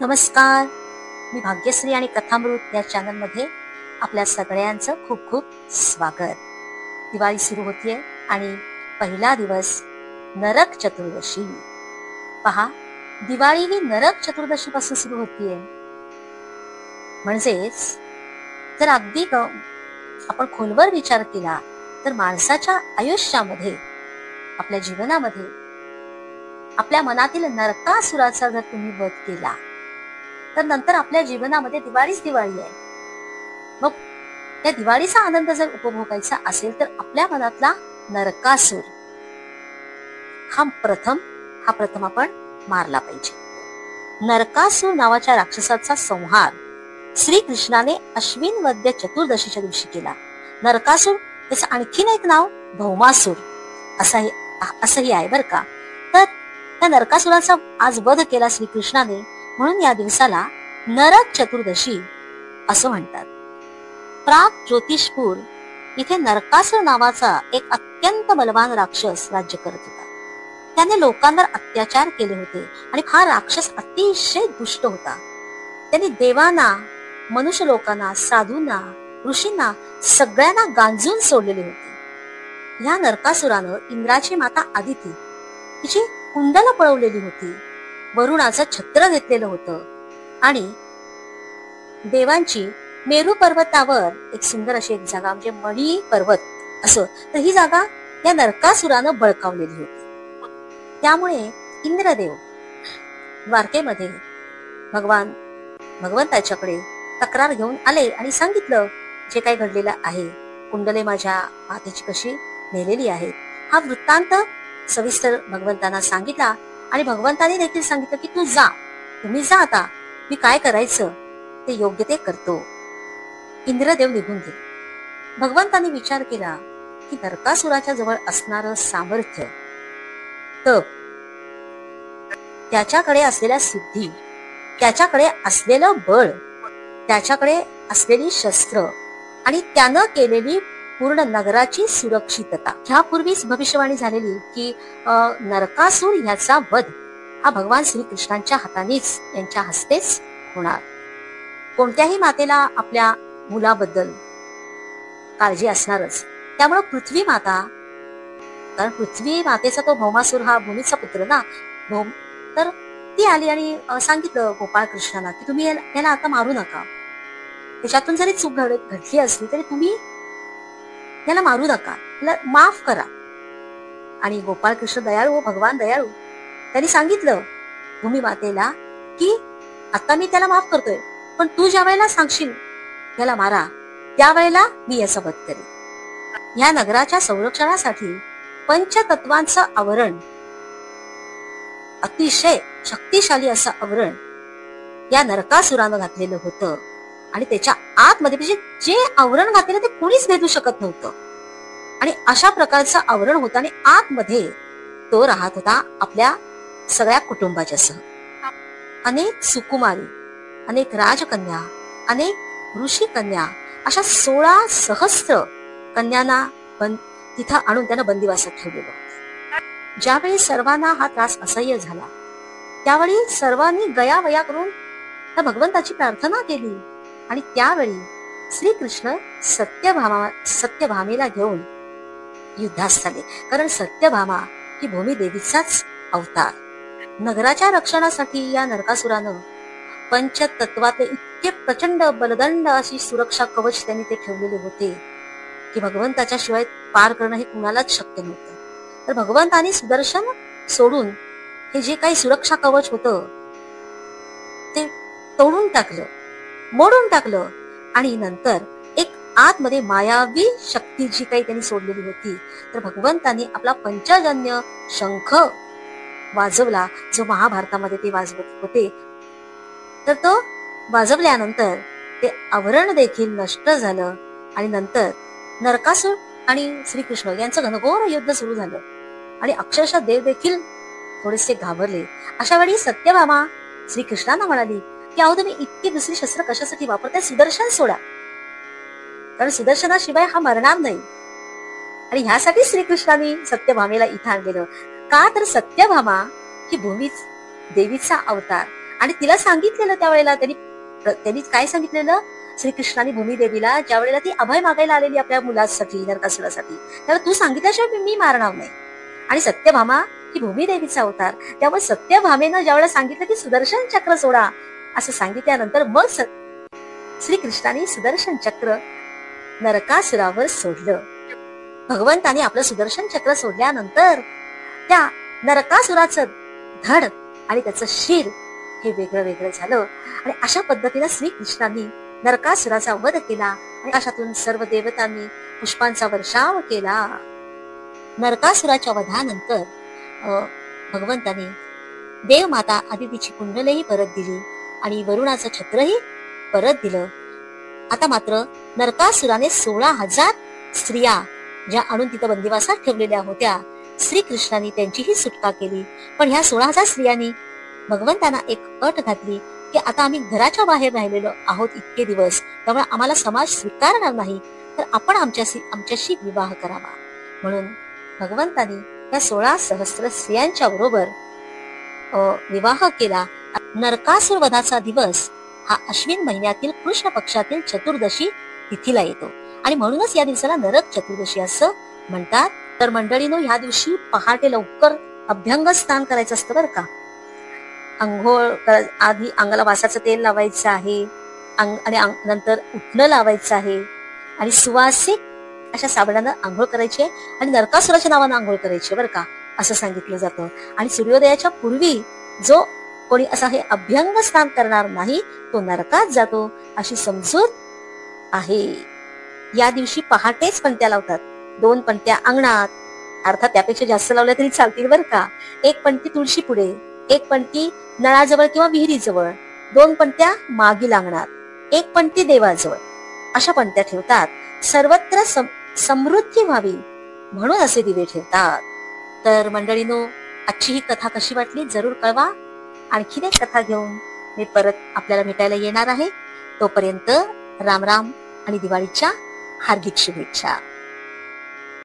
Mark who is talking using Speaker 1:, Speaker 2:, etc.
Speaker 1: नमस्कार, मी भाग्यश्री आणि कथामृत या चॅनलमध्ये आपल्या सगळ्यांचं खूप खूप स्वागत. दिवाळी सुरू होतीये आणि पहिला दिवस नरक चतुर्दशी. पहा, दिवाळी ही नरक चतुर्दशी पासून सुरू होतीये. म्हणजेच जर अगदी आपण खोलवर विचार केला तर माणसाच्या आयुष्यामध्ये, आपल्या जीवनामध्ये, आपल्या मनातील नरकासुराचा जर तुम्ही वध केला तर नंतर आपल्या जीवनामध्ये दिवाळीच दिवाळी आहे. मग त्या दिवाळीचा आनंद जर उपभोगायचा असेल तर आपल्या मनातला नरकासूर हा प्रथम आपण मारला पाहिजे. नरकासूर नावाच्या राक्षसाचा संहार श्रीकृष्णाने अश्विन वद्य चतुर्दशीच्या दिवशी केला. नरकासूर त्याचं आणखीन एक नाव भौमासूर असंही आहे बर का. तर त्या नरकासुराचा आज वध केला श्रीकृष्णाने, म्हणून या दिवसाला नरक चतुर्दशी असं म्हणतात. प्राग ज्योतिषपूर इथे नरकासूर नावाचा एक अत्यंत बलवान राक्षस राज्य करत होता. त्याने लोकांवर अत्याचार केले होते आणि हा राक्षस अतिशय दुष्ट होता. त्यांनी देवांना, मनुष्य लोकांना, साधूंना, ऋषींना सगळ्यांना गांजून सोडलेले होते. या नरकासुरानं इंद्राची माता आदिती तिची कुंडल पळवलेली होती, वरुणाचं छत्र घेतलेलं होतं आणि देवांची मेरू पर्वतावर एक सुंदर अशी एक जागा म्हणजे मणी पर्वत असं, तर ही जागा या नरकासुरानं बळकावलेली होती. त्यामुळे इंद्रदेव द्वारकेमध्ये भगवंताच्याकडे तक्रार घेऊन आले आणि सांगितलं जे काही घडलेलं आहे. कुंडले माझ्या मातेची कशी नेलेली आहे, हा वृत्तांत सविस्तर भगवंतांना सांगितला आणि भगवंतांनी देखील सांगितलं की तुम्ही जा आता, मी काय करायचं ते योग्य ते करतो. इंद्रदेव निघून गेले. भगवंतांनी विचार केला की नरकासुराच्या जवळ असणारं सामर्थ्य, तप, त्याच्याकडे असलेल्या सिद्धी, त्याच्याकडे असलेलं बळ, त्याच्याकडे असलेली शस्त्र आणि त्यानं केलेली पूर्ण नगराची सुरक्षितता, ह्यापूर्वीच भविष्यवाणी झालेली की नरकासूर ह्याचा वध हा भगवान श्रीकृष्णांच्या हातानेच, यांच्या हस्तेच होणार. कोणत्याही मातेला आपल्या मुलाबद्दल काळजी असणारच. त्यामुळे पृथ्वी माता, कारण पृथ्वी मातेचा तो भौमासूर हा भूमीचा पुत्र ना, तर ती आली आणि सांगितलं गोपाळ कृष्णाला की तुम्ही याला आता मारू नका. त्याच्यातून जरी चूक घडली असली तरी तुम्ही याला मारू नका, याला माफ करा. आणि गोपाळ कृष्ण दयाळू, भगवान दयाळू, त्यांनी सांगितलं भूमी मातेला की आता मी त्याला माफ करतोय, पण तू ज्या वेळेला सांगशील याला मारा त्यावेळेला मी याचा वध करेन. या नगराच्या संरक्षणासाठी पंचतत्वांचं आवरण, अतिशय शक्तिशाली असं आवरण या नरकासुरानं घातलेलं होतं आणि त्याच्या आतमध्ये म्हणजे जे आवरण घातलेलं ते कोणीच भेदू शकत नव्हतं. आणि अशा प्रकारचं आवरण होतं आणि आतमध्ये तो राहत होता आपल्या सगळ्या कुटुंबाच्या सह. अनेक सुकुमारी, अनेक राजकन्या, अनेक ऋषी कन्या, अशा 16 सहस्त्र कन्यांना तिथं आणून त्यानं बंदिवासात ठेवलेलं. ज्यावेळी सर्वांना हा त्रास असह्य झाला त्यावेळी सर्वांनी गयावया करून त्या भगवंताची प्रार्थना केली आणि त्यावेळी श्रीकृष्ण सत्यभामेला घेऊन युद्धास झाले. कारण सत्यभामा ही भूमी देवीचाच अवतार. नगराच्या रक्षणासाठी या नरकासुरानं पंचतत्वातले इतके प्रचंड बलदंड अशी सुरक्षा कवच त्यांनी ते ठेवलेले होते की भगवंताच्या शिवाय पार करणं हे कुणालाच शक्य नव्हतं. तर भगवंतानी सुदर्शन सोडून हे जे काही सुरक्षा कवच होतं ते तोडून टाकलं, मोडून टाकलं आणि नंतर एक आतमध्ये मायावी शक्ती जी काही त्यांनी सोडलेली होती, तर भगवंतांनी आपला पंचजन्य शंख वाजवला, जो महाभारतामध्ये ते वाजवत होते. तर तो वाजवल्यानंतर ते आवरण देखील नष्ट झालं आणि नंतर नरकासूर आणि श्रीकृष्ण यांचं घनघोर युद्ध सुरू झालं आणि अक्षरशः देव देखील थोडेसे घाबरले. अशा वेळी सत्यभामा श्रीकृष्णांना म्हणाली की अहो तुम्ही इतकी दुसरी शस्त्र कशासाठी वापरताय, सुदर्शन सोडा, कारण सुदर्शनाशिवाय हा मरणार नाही. आणि ह्यासाठी श्रीकृष्णांनी सत्यभामेला इथं आणलेलं. का तर सत्यभामा ही भूमी देवीचा अवतार आणि तिला सांगितलेलं त्यावेळेला त्यांनी काय सांगितलेलं, श्रीकृष्णाने भूमिदेवीला ज्या वेळेला ती अभय मागायला आलेली आपल्या मुलासाठी, नरकासुरासाठी, त्यावेळेला तू सांगितल्याशिवाय मी मारणार नाही. आणि सत्यभामा ही भूमिदेवीचा अवतार, त्यामुळे सत्यभामेनं ज्या वेळेला सांगितलं की सुदर्शन चक्र सोडा असं सांगितल्यानंतर मग श्रीकृष्णाने सुदर्शन चक्र नरकासुरावर सोडलं. भगवंताने आपलं सुदर्शन चक्र सोडल्यानंतर त्या नरकासुराचं धड आणि त्याचं शिर हे वेगळं वेगळं झालं. आणि अशा पद्धतीने श्रीकृष्णांनी नरकासुराचा वध केला आणि आकाशातून सर्व देवतांनी पुष्पांचा वर्षाव केला. नरकासुराच्या वधानंतर भगवंताने देवमाता आदितीची कुंडलही परत दिली आणि वरुणाचं छत्रही परत दिलं. आता मात्र नरकासुराने 16,000 स्त्रिया ज्या आणून तिथं बंदिवासात ठेवलेल्या होत्या, श्रीकृष्णाने त्यांचीही सुटका केली. पण ह्या 16,000 स्त्रियांनी भगवंतांना एक अट घातली की आता आम्ही घराच्या बाहेर राहिलेलो आहोत इतके दिवस, त्यामुळे आम्हाला समाज स्वीकारणार नाही, तर आपण आमच्याशी विवाह करावा. म्हणून भगवंतांनी या 16 सहस्त्र स्त्रियांच्या बरोबर विवाह केला. नरकासुर वधाचा दिवस हा अश्विन महिन्यातील कृष्ण पक्षातील चतुर्दशी तिथीला येतो आणि म्हणूनच या दिवसाला नरक चतुर्दशी असं म्हणतात. तर मंडळीनो, ह्या दिवशी पहाटे लवकर अभ्यंग स्नान करायचं असतं बरं का. अंघोळ आधी अंगाला वासाचं तेल लावायचं आहे आणि नंतर उठणं लावायचं आहे आणि सुवासिक अशा साबणानं आंघोळ करायची आहे आणि नरकासुराच्या नावानं आंघोळ करायची बरं का, असं सांगितलं जातं. आणि सूर्योदयाच्या पूर्वी जो कोणी असा हे अभ्यंग स्नान करणार नाही तो नरकात जातो अशी समजूत आहे. या दिवशी पहाटेच पणत्या लावतात. 2 पणत्या अंगणात, अर्थात त्यापेक्षा जास्त लावल्या तरी चालतील बरं का. 1 पणती तुळशी पुढे, 1 पणती नळाजवळ किंवा विहिरीजवळ, 2 पणत्या मागील अंगणात, 1 पणती देवाजवळ, अशा पणत्या ठेवतात. सर्वत्र समृद्धी व्हावी म्हणून असे दिवे ठेवतात. तर मंडळीनो, आजची ही कथा कशी वाटली जरूर कळवा. आणखीन एक कथा घेऊन मी परत आपल्याला भेटायला येणार आहे. तोपर्यंत राम राम आणि दिवाळीच्या हार्दिक शुभेच्छा.